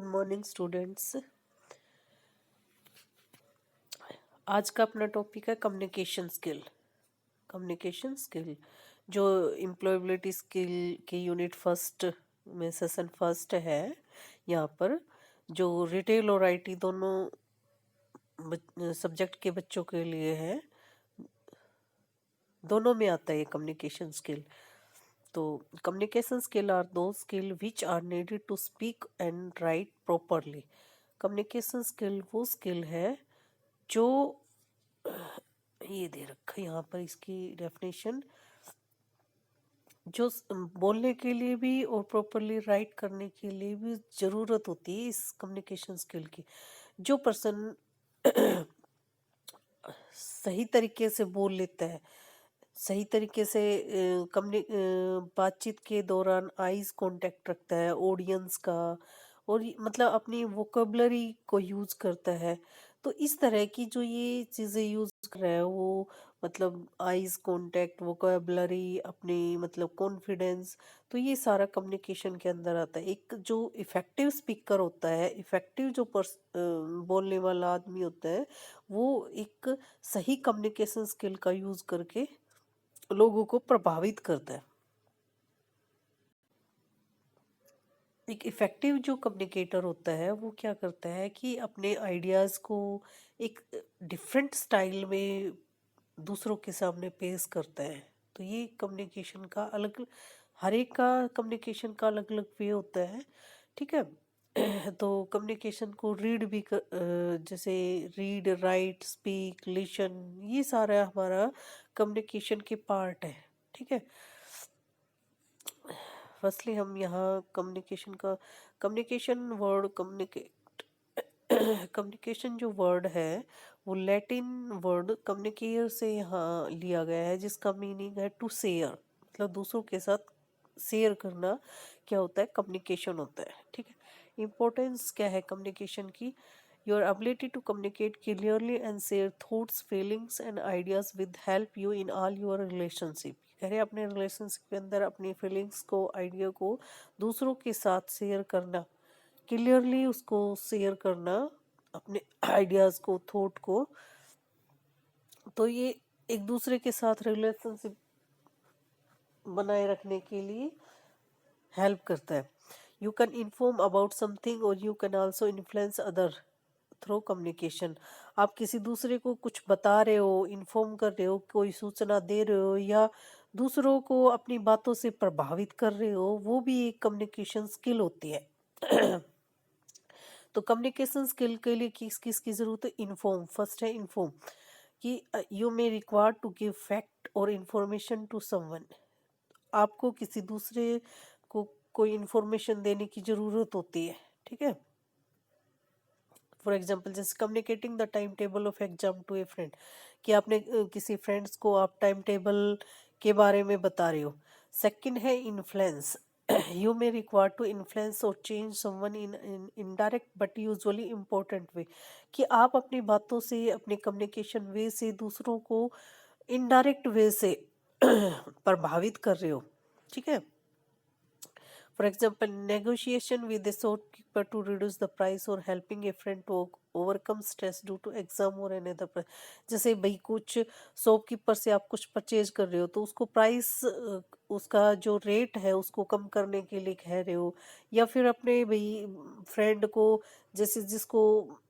Morning students. आज का अपना टॉपिक है कम्युनिकेशन स्किल। कम्युनिकेशन स्किल जो एम्प्लॉयबिलिटी स्किल के यूनिट फर्स्ट में सेशन फर्स्ट है। यहाँ पर जो रिटेल और आईटी दोनों सब्जेक्ट के बच्चों के लिए है, दोनों में आता है ये कम्युनिकेशन स्किल। तो communication skill are two skill which are needed to speak and write properly. Communication skill वो स्किल है जो ये दे रखा है यहाँ पर, इसकी डेफिनेशन जो बोलने के लिए भी और प्रॉपरली राइट करने के लिए भी ज़रूरत होती है इस कम्युनिकेशन स्किल की। जो पर्सन सही तरीके से बोल लेता है, सही तरीके से बातचीत के दौरान आईज कांटेक्ट रखता है ऑडियंस का, और मतलब अपनी वोकेबलरी को यूज़ करता है। तो इस तरह की जो ये चीज़ें यूज़ कर रहा है वो, मतलब आईज कांटेक्ट, वोकेबलरी, अपनी मतलब कॉन्फिडेंस, तो ये सारा कम्युनिकेशन के अंदर आता है। एक जो इफ़ेक्टिव स्पीकर होता है, इफ़ेक्टिव जो बोलने वाला आदमी होता है, वो एक सही कम्युनिकेशन स्किल का यूज़ करके लोगों को प्रभावित करता है। एक इफ़ेक्टिव जो कम्युनिकेटर होता है वो क्या करता है कि अपने आइडियाज़ को एक डिफरेंट स्टाइल में दूसरों के सामने पेश करता है। तो ये कम्युनिकेशन का अलग, हर एक का कम्युनिकेशन का अलग अलग वे होता है, ठीक है। तो कम्युनिकेशन को रीड भी जैसे रीड, राइट, स्पीक, लिसन, ये सारा हमारा कम्युनिकेशन के पार्ट है, ठीक है। फर्स्टली हम यहाँ कम्युनिकेशन वर्ड कम्युनिकेशन जो वर्ड है वो लैटिन वर्ड कम्युनिकेयर से यहाँ लिया गया है, जिसका मीनिंग है टू शेयर, मतलब दूसरों के साथ शेयर करना क्या होता है, कम्युनिकेशन होता है, ठीक है। इम्पोर्टेंस क्या है कम्युनिकेशन की? Your ability to communicate clearly and share thoughts, feelings and ideas with help you in all your relationship. कह रहे अपने रिलेशनशिप के अंदर अपनी फीलिंग्स को, आइडिया को दूसरों के साथ शेयर करना, क्लियरली उसको शेयर करना, अपने आइडियाज़ को, थॉट को। तो ये एक दूसरे के साथ रिलेशनशिप बनाए रखने के लिए हेल्प करता है। You can inform about something और you can also influence other through communication. आप किसी दूसरे को कुछ बता रहे हो, इन्फॉर्म कर रहे हो, कोई सूचना दे रहे हो, या दूसरों को अपनी बातों से प्रभावित कर रहे हो, वो भी एक कम्युनिकेशन स्किल होती है। तो कम्युनिकेशन स्किल के लिए किस किस की ज़रूरत है? इन्फॉर्म, फर्स्ट है इन्फॉर्म, कि you may require to give fact और इन्फॉर्मेशन टू समवन। आपको किसी दूसरे को कोई इन्फॉर्मेशन देने की ज़रूरत होती है, ठीक है। फॉर एग्जाम्पल जैसे communicating the time table of exam to a friend, कि आपने किसी फ्रेंड्स को आप टाइम टेबल के बारे में बता रहे हो। सेकंड है influence, you may require to influence और change someone in indirect but usually important way, कि आप अपनी बातों से, अपने कम्युनिकेशन वे से दूसरों को इनडायरेक्ट वे से प्रभावित कर रहे हो, ठीक है। For example, negotiation with a shopkeeper to reduce the price or helping a friend to overcome stress due to exam or another जैसे भाई कुछ शॉपकीपर से आप कुछ परचेज कर रहे हो तो उसको प्राइस, उसका जो रेट है उसको कम करने के लिए कह रहे हो, या फिर अपने भाई फ्रेंड को, जैसे जिसको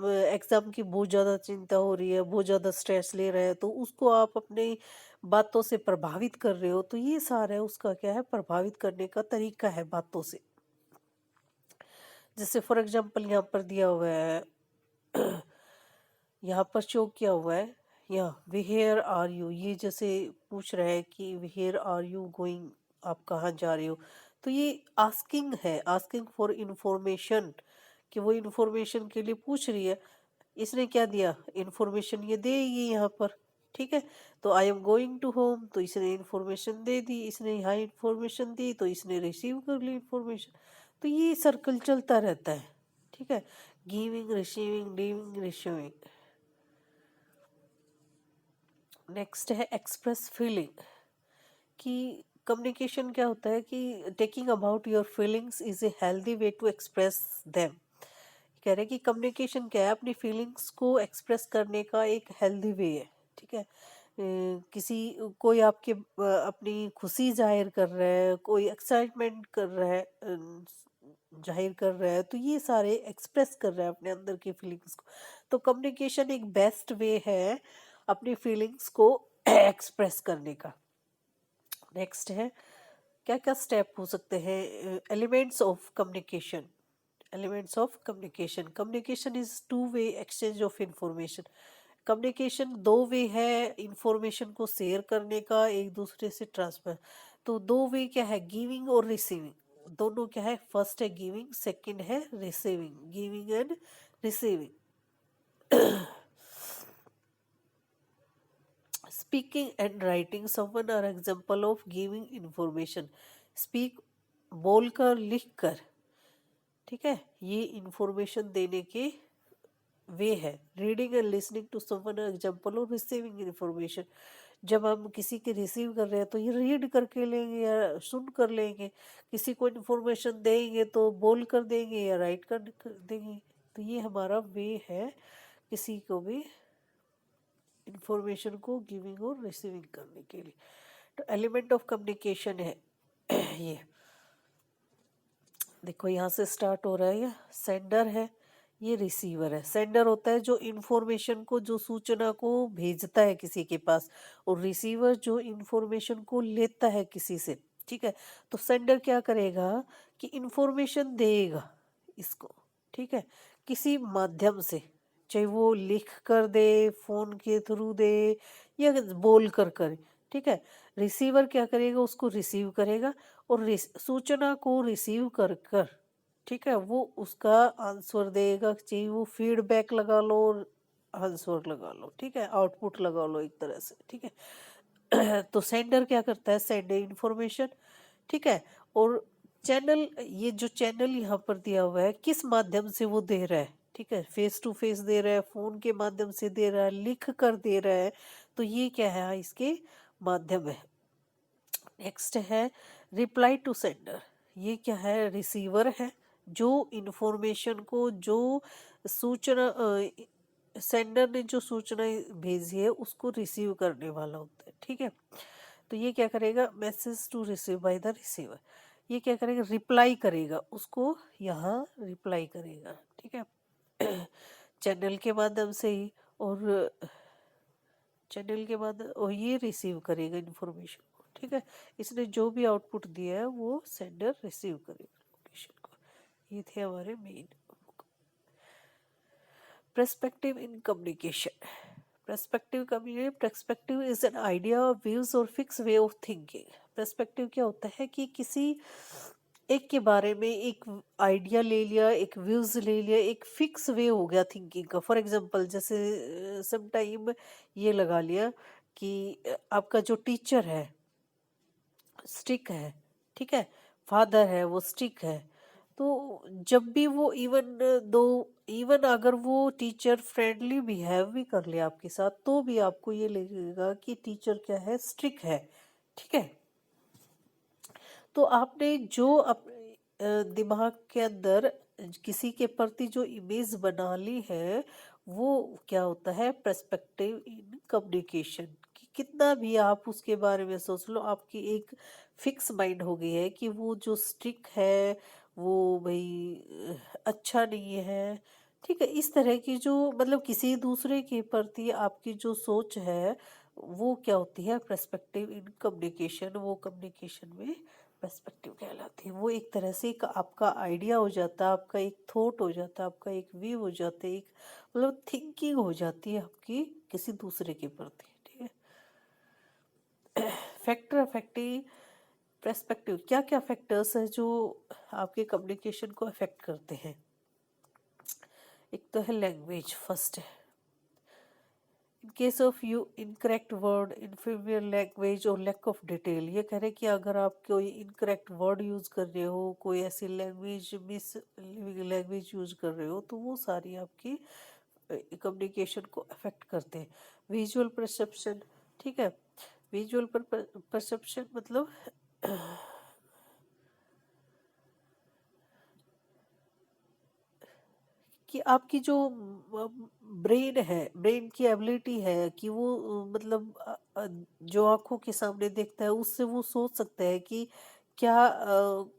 एग्ज़ाम की बहुत ज़्यादा चिंता हो रही है, बहुत ज़्यादा स्ट्रेस ले रहा है, तो उसको आप अपनी बातों से प्रभावित कर रहे हो। तो ये सारा है उसका क्या है, प्रभावित करने का तरीका है बातों से। जैसे फॉर एग्जांपल यहाँ पर दिया हुआ है, यहाँ पर शो किया हुआ है, यहाँ वेयर आर यू, ये जैसे पूछ रहा है कि वेयर आर यू गोइंग, आप कहाँ जा रहे हो। तो ये आस्किंग है, आस्किंग फॉर इंफॉर्मेशन, कि वो इंफॉर्मेशन के लिए पूछ रही है। इसने क्या दिया, इंफॉर्मेशन ये देगी यहाँ पर, ठीक है। तो I am going to home, तो इसने इंफॉर्मेशन दे दी, इसने यहाँ इंफॉर्मेशन दी तो इसने रिसीव कर ली इंफॉर्मेशन। तो ये सर्कल चलता रहता है, ठीक है। Giving, receiving, giving, receiving. Next है एक्सप्रेस फीलिंग, कि कम्युनिकेशन क्या होता है कि talking about your feelings is a healthy way to express them. कह रहे हैं कि कम्युनिकेशन क्या है, अपनी फीलिंग्स को एक्सप्रेस करने का एक हेल्दी वे है। ठीक है, किसी कोई आपके अपनी खुशी जाहिर कर रहा है, कोई एक्साइटमेंट कर रहा है, जाहिर कर रहा है, तो ये सारे एक्सप्रेस कर रहा है अपने अंदर की फीलिंग्स को। तो कम्युनिकेशन एक बेस्ट वे है अपनी फीलिंग्स को एक्सप्रेस करने का। नेक्स्ट है, क्या क्या स्टेप हो सकते हैं, elements of communication. Elements of communication, communication is two way exchange of information. Communication दो वे है इंफॉर्मेशन को शेयर करने का, एक दूसरे से ट्रांसफर। तो दो वे क्या है, गिविंग और रिसीविंग। दोनों क्या है, फर्स्ट है गिविंग, सेकंड है receiving, giving and receiving. Speaking and writing someone are example of giving information. Speak, बोलकर, लिखकर, ठीक है, ये इंफॉर्मेशन देने के वे है। Reading and listening to someone example of receiving information. जब हम किसी के रिसीव कर रहे हैं तो ये रीड करके लेंगे या सुन कर लेंगे, किसी को इंफॉर्मेशन देंगे तो बोल कर देंगे या राइट कर देंगे। तो ये हमारा वे है किसी को भी इंफॉर्मेशन को गिविंग और रिसीविंग करने के लिए। तो एलिमेंट ऑफ कम्युनिकेशन है ये देखो, यहाँ से स्टार्ट हो रहा है, ये सेंडर है, ये रिसीवर है। सेंडर होता है जो इंफॉर्मेशन को, जो सूचना को भेजता है किसी के पास, और रिसीवर जो इंफॉर्मेशन को लेता है किसी से। ठीक है, तो सेंडर क्या करेगा कि इंफॉर्मेशन देगा इसको, ठीक है, किसी माध्यम से, चाहे वो लिख कर दे, फोन के थ्रू दे, या बोल कर करे। ठीक है, रिसीवर क्या करेगा, उसको रिसीव करेगा, और सूचना को रिसीव कर कर, ठीक है, वो उसका आंसर देगा, चाहे वो फीडबैक लगा लो, आंसर लगा लो, ठीक है, आउटपुट लगा लो एक तरह से। ठीक है, तो सेंडर क्या करता है, सेंड इंफॉर्मेशन। ठीक है, और चैनल, ये जो चैनल यहाँ पर दिया हुआ है, किस माध्यम से वो दे रहा है, ठीक है, फेस टू फेस दे रहा है, फोन के माध्यम से दे रहा है, लिख कर दे रहा है, तो ये क्या है, इसके माध्यम है। नेक्स्ट है रिप्लाई टू सेंडर, ये क्या है, रिसीवर है, जो इंफॉर्मेशन को, जो सूचना सेंडर ने जो सूचना भेजी है उसको रिसीव करने वाला होता है। ठीक है, तो ये क्या करेगा, message to receive by the receiver, ये क्या करेगा, रिप्लाई करेगा उसको, यहाँ रिप्लाई करेगा। ठीक है, चैनल के माध्यम से ही, और चैनल के बाद और ये रिसीव करेगा इंफॉर्मेशन को। ठीक है, इसने जो भी आउटपुट दिया है वो सेंडर रिसीव करेगा लोकेशन को। ये थे हमारे main. Perspective in communication, perspective is an idea, views और fix way of thinking. Perspective क्या होता है कि किसी एक के बारे में एक आइडिया ले लिया, एक व्यूज ले लिया, एक फिक्स वे हो गया थिंकिंग का। फॉर एग्जांपल, जैसे सम टाइम ये लगा लिया कि आपका जो टीचर है स्टिक है, ठीक है, फादर है वो स्टिक है, तो जब भी वो दो इवन अगर वो टीचर फ्रेंडली बिहेव भी कर ले आपके साथ, तो भी आपको ये लगेगा कि टीचर क्या है, स्ट्रिक है। ठीक है, तो आपने जो अपने दिमाग के अंदर किसी के प्रति जो इमेज बना ली है, वो क्या होता है, पर्सपेक्टिव इन कम्युनिकेशन। कि कितना भी आप उसके बारे में सोच लो, आपकी एक फिक्स माइंड हो गई है कि वो जो स्ट्रिक है वो भाई अच्छा नहीं है। ठीक है, इस तरह की जो मतलब किसी दूसरे के प्रति आपकी जो सोच है, वो क्या होती है, पर्सपेक्टिव इन कम्युनिकेशन। वो कम्युनिकेशन में पर्सपेक्टिव कहलाती है। वो एक तरह से एक आपका आइडिया हो जाता है, आपका एक थॉट हो जाता है, आपका एक व्यू हो जाता है, एक मतलब थिंकिंग हो जाती है आपकी किसी दूसरे के प्रति। ठीक है, फैक्टर अफेक्टिव पर्सपेक्टिव, क्या क्या फैक्टर्स है जो आपके कम्युनिकेशन को अफेक्ट करते हैं। एक तो है लैंग्वेज, फर्स्ट है। In case of you incorrect word, inferior language और लैक ऑफ डिटेल, ये कह रहे हैं कि अगर आप कोई इनकरेक्ट वर्ड यूज़ कर रहे हो, कोई ऐसी लैंग्वेज मिस लैंग्वेज यूज़ कर रहे हो, तो वो सारी आपकी कम्युनिकेशन को अफेक्ट करते हैं। विजुअल परसेप्शन, ठीक है, विजुअल परसेप्शन मतलब कि आपकी जो ब्रेन है, ब्रेन की एबिलिटी है कि वो मतलब जो आंखों के सामने देखता है उससे वो सोच सकता है कि क्या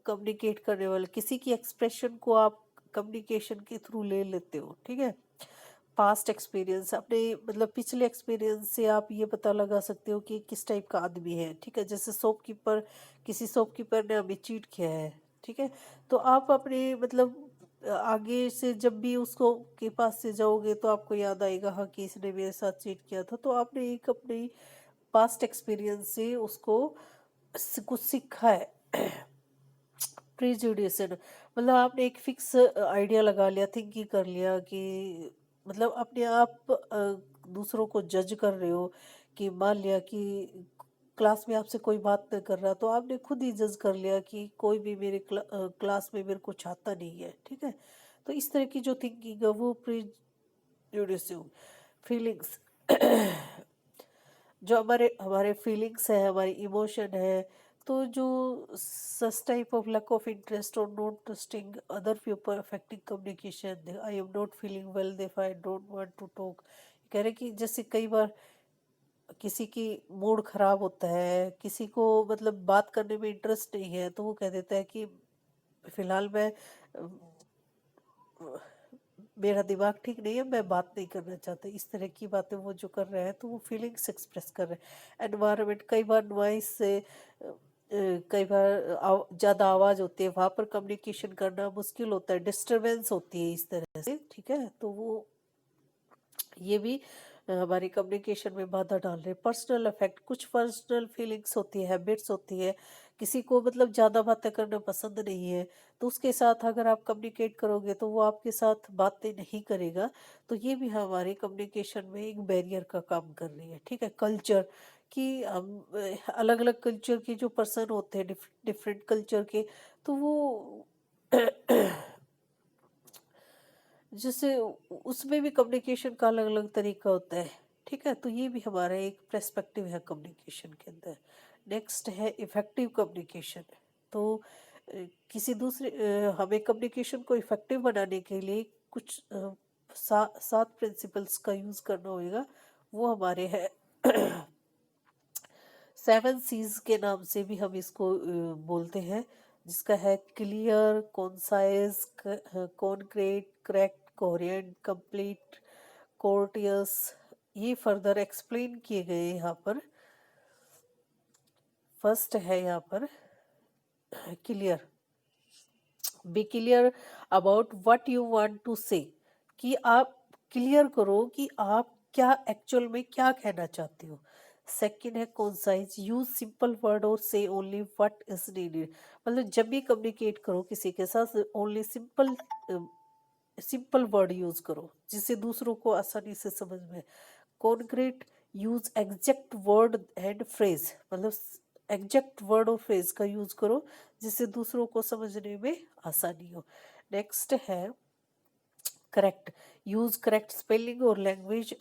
कम्युनिकेट करने वाले किसी की एक्सप्रेशन को आप कम्युनिकेशन के थ्रू ले लेते हो, ठीक है। पास्ट एक्सपीरियंस अपने मतलब पिछले एक्सपीरियंस से आप ये पता लगा सकते हो कि किस टाइप का आदमी है, ठीक है। जैसे शॉपकीपर, किसी शॉपकीपर ने हमें चीट किया है, ठीक है। तो आप अपने मतलब आगे से जब भी उसको के पास से जाओगे तो आपको याद आएगा हाँ कि इसने मेरे साथ चीट किया था, तो आपने एक अपनी पास्ट एक्सपीरियंस से उसको कुछ सीखा है। प्रेजुडिशन मतलब आपने एक फिक्स आइडिया लगा लिया, थिंकिंग कर लिया कि मतलब अपने आप दूसरों को जज कर रहे हो कि मान लिया कि क्लास में आपसे कोई बात नहीं कर रहा तो आपने खुद ही जज कर लिया कि कोई भी मेरे क्लास में मेरे को चाहता नहीं है, ठीक है। तो इस तरह की जो थिंकिंग है वो प्रेजुडिसिव फीलिंग्स। जो हमारे हमारे फीलिंग्स है, हमारी इमोशन है, तो जो such type of lack of interest और not trusting other people affecting communication, I am not feeling well if I don't want to talk. कह रहे कि जैसे कई बार किसी की मूड खराब होता है, किसी को मतलब बात करने में इंटरेस्ट नहीं है, तो वो कह देता है कि फिलहाल मैं मेरा दिमाग ठीक नहीं है, मैं बात नहीं करना चाहता। इस तरह की बातें वो जो कर रहे हैं तो वो फीलिंग्स एक्सप्रेस कर रहे हैं। एनवायरनमेंट कई बार नॉइस से कई बार ज़्यादा आवाज़ होती है, वहाँ पर कम्युनिकेशन करना मुश्किल होता है, डिस्टरबेंस होती है इस तरह से, ठीक है। तो वो ये भी हमारी कम्युनिकेशन में बाधा डाल रहे हैं। पर्सनल अफेक्ट, कुछ पर्सनल फीलिंग्स होती है, हैबिट्स होती है। किसी को मतलब ज़्यादा बातें करना पसंद नहीं है, तो उसके साथ अगर आप कम्युनिकेट करोगे तो वो आपके साथ बातें नहीं करेगा। तो ये भी हमारे कम्युनिकेशन में एक बैरियर का काम कर रही है, ठीक है। कल्चर कि हम अलग अलग कल्चर के जो पर्सन होते हैं, डिफरेंट कल्चर के, तो वो जैसे उसमें भी कम्युनिकेशन का अलग अलग तरीका होता है, ठीक है। तो ये भी हमारा एक पर्सपेक्टिव है कम्युनिकेशन के अंदर। नेक्स्ट है इफेक्टिव कम्युनिकेशन। तो किसी दूसरे हमें कम्युनिकेशन को इफेक्टिव बनाने के लिए कुछ 7 प्रिंसिपल्स का यूज़ करना होगा। वो हमारे हैं 7 सीज के नाम से भी हम इसको बोलते हैं, जिसका है clear, concise, concrete, correct, coherent, complete, courteous. ये फर्दर एक्सप्लेन किए गए यहाँ पर। फर्स्ट है यहाँ पर clear, be clear about what you want to say, कि आप क्लियर करो कि आप क्या एक्चुअल में क्या कहना चाहते हो। सेकंड है कॉन्साइज, यूज सिंपल वर्ड और से ओनली व्हाट इज नीडेड। मतलब जब भी कम्युनिकेट करो किसी के साथ only simple simple word use करो जिससे दूसरों को आसानी से समझ में। Concrete, use exact word and phrase, मतलब एग्जैक्ट वर्ड और फ्रेज का यूज करो जिससे दूसरों को समझने में आसानी हो। नेक्स्ट है करेक्ट, यूज करेक्ट स्पेलिंग और लैंग्वेज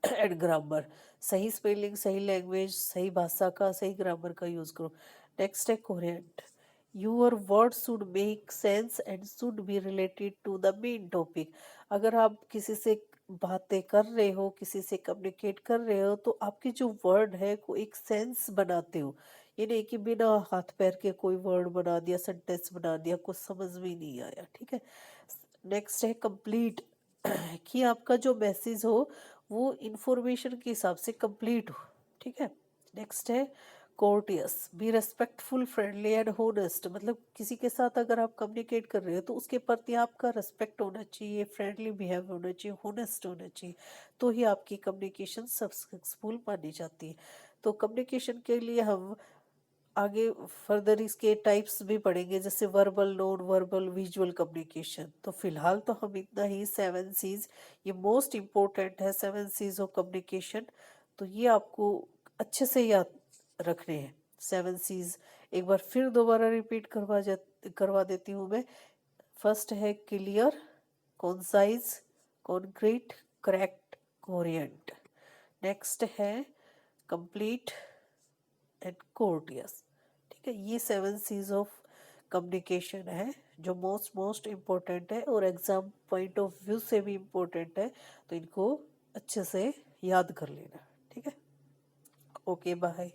एंड ग्रामर। सही स्पेलिंग, सही लैंग्वेज, सही भाषा का, सही ग्रामर का यूज करो। नेक्स्ट है coherent, your word should make sense and should be related to the main topic. अगर आप किसी से बातें कर रहे हो, किसी से कम्युनिकेट कर रहे हो, तो आपके जो वर्ड है को एक सेंस बनाते हो। ये नहीं कि बिना हाथ पैर के कोई वर्ड बना दिया, सेंटेंस बना दिया, कुछ समझ में ही नहीं आया, ठीक है। नेक्स्ट है कंप्लीट, कि आपका जो मैसेज हो वो इंफॉर्मेशन के हिसाब से कंप्लीट हो, ठीक है। नेक्स्ट है courteous, be respectful, friendly and honest. मतलब किसी के साथ अगर आप कम्युनिकेट कर रहे हो तो उसके प्रति आपका रेस्पेक्ट होना चाहिए, फ्रेंडली बिहेव होना चाहिए, होनेस्ट होना चाहिए, तो ही आपकी कम्युनिकेशन सक्सेसफुल मानी जाती है। तो कम्युनिकेशन के लिए हम आगे फर्दर इसके टाइप्स भी पढ़ेंगे, जैसे verbal, non verbal, visual communication. तो फिलहाल तो हम इतना ही 7 सीज, ये मोस्ट इम्पोर्टेंट है 7 सीज ऑफ कम्युनिकेशन। तो ये आपको अच्छे से याद रखने हैं 7 सीज। एक बार फिर दोबारा रिपीट करवा देती हूँ मैं। फर्स्ट है clear, concise, concrete, correct, coherent. Next है कंप्लीट एंड कोर्टियस, ठीक है। ये 7 सीज ऑफ कम्युनिकेशन है जो मोस्ट मोस्ट इम्पोर्टेंट है और एग्ज़ाम पॉइंट ऑफ व्यू से भी इम्पोर्टेंट है, तो इनको अच्छे से याद कर लेना। ठीक है, ओके बाय।